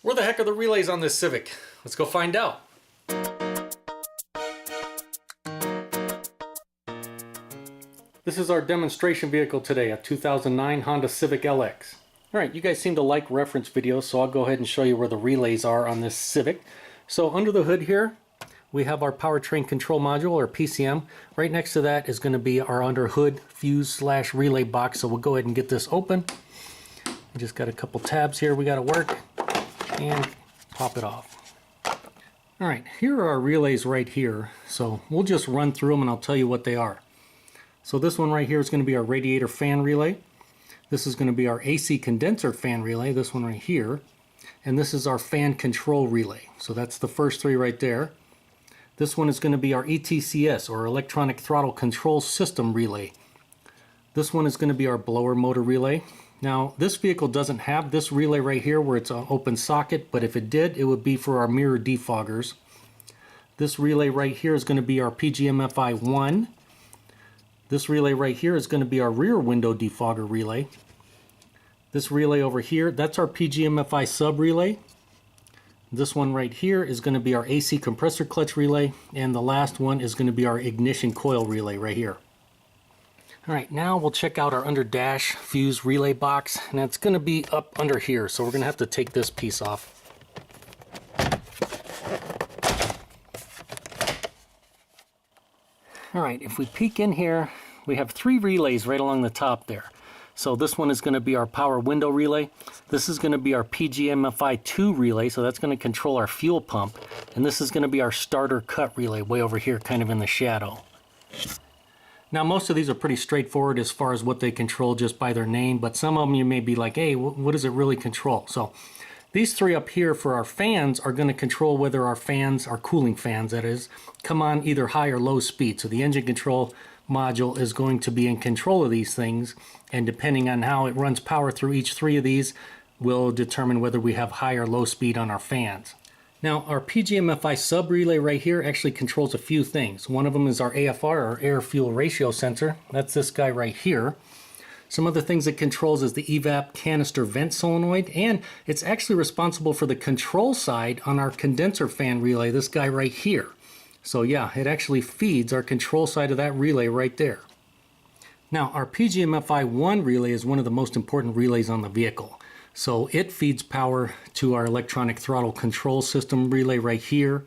Where the heck are the relays on this Civic? Let's go find out. This is our demonstration vehicle today, a 2009 Honda Civic LX. Alright, you guys seem to like reference videos, so I'll go ahead and show you where the relays are on this Civic. So under the hood here, we have our powertrain control module, or PCM. Right next to that is going to be our under hood fuse / relay box, so we'll go ahead and get this open. We just got a couple tabs here we got to work, and pop it off. Alright, here are our relays right here, so we'll just run through them and I'll tell you what they are. So this one right here is going to be our radiator fan relay. This is going to be our AC condenser fan relay, this one right here. And this is our fan control relay. So that's the first three right there. This one is going to be our ETCS, or electronic throttle control system relay. This one is going to be our blower motor relay. Now this vehicle doesn't have this relay right here where it's an open socket, but if it did, it would be for our mirror defoggers. This relay right here is going to be our PGM-FI 1. This relay right here is going to be our rear window defogger relay. This relay over here, that's our PGM-FI sub relay. This one right here is going to be our AC compressor clutch relay, and the last one is going to be our ignition coil relay right here. Alright, now we'll check out our under dash fuse relay box, and it's going to be up under here, so we're going to have to take this piece off. Alright, if we peek in here, we have three relays right along the top there. So this one is going to be our power window relay. This is going to be our PGM-FI 2 relay, so that's going to control our fuel pump. And this is going to be our starter cut relay way over here, kind of in the shadow. Now most of these are pretty straightforward as far as what they control just by their name, but some of them you may be like, hey, what does it really control? So these three up here for our fans are going to control whether our fans, our cooling fans that is, come on either high or low speed. So the engine control module is going to be in control of these things, and depending on how it runs power through each three of these will determine whether we have high or low speed on our fans. Now our PGM-FI sub relay right here actually controls a few things. One of them is our AFR, or air fuel ratio sensor. That's this guy right here. Some other things it controls is the evap canister vent solenoid, and it's actually responsible for the control side on our condenser fan relay, this guy right here. So yeah, it actually feeds our control side of that relay right there. Now our PGM-FI 1 relay is one of the most important relays on the vehicle. So it feeds power to our electronic throttle control system relay right here.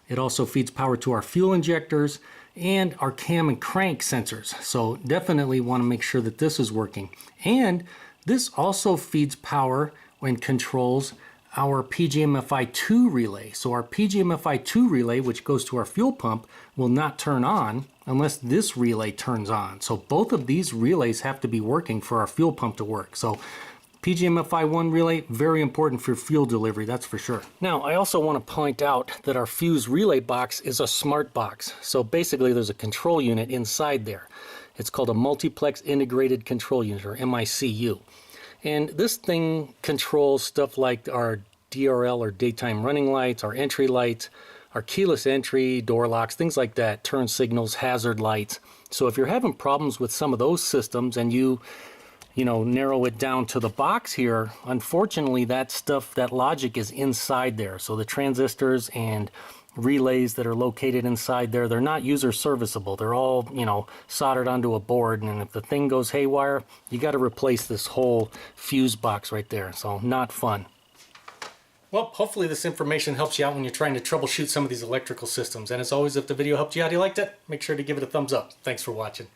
It also feeds power to our fuel injectors and our cam and crank sensors. So definitely want to make sure that this is working. And this also feeds power and controls our PGM-FI 2 relay. So our PGM-FI 2 relay, which goes to our fuel pump, will not turn on unless this relay turns on. So both of these relays have to be working for our fuel pump to work. So PGM-FI 1 relay, very important for fuel delivery, that's for sure. Now, I also want to point out that our fuse relay box is a smart box. So basically there's a control unit inside there. It's called a multiplex integrated control unit, or MICU. And this thing controls stuff like our DRL, or daytime running lights, our entry lights, our keyless entry, door locks, things like that, turn signals, hazard lights. So if you're having problems with some of those systems and you narrow it down to the box here, unfortunately that stuff, that logic is inside there. So the transistors and relays that are located inside there, they're not user serviceable. They're all, soldered onto a board, and if the thing goes haywire, you got to replace this whole fuse box right there. So not fun. Well, hopefully this information helps you out when you're trying to troubleshoot some of these electrical systems. And as always, if the video helped you out, you liked it, make sure to give it a thumbs up. Thanks for watching.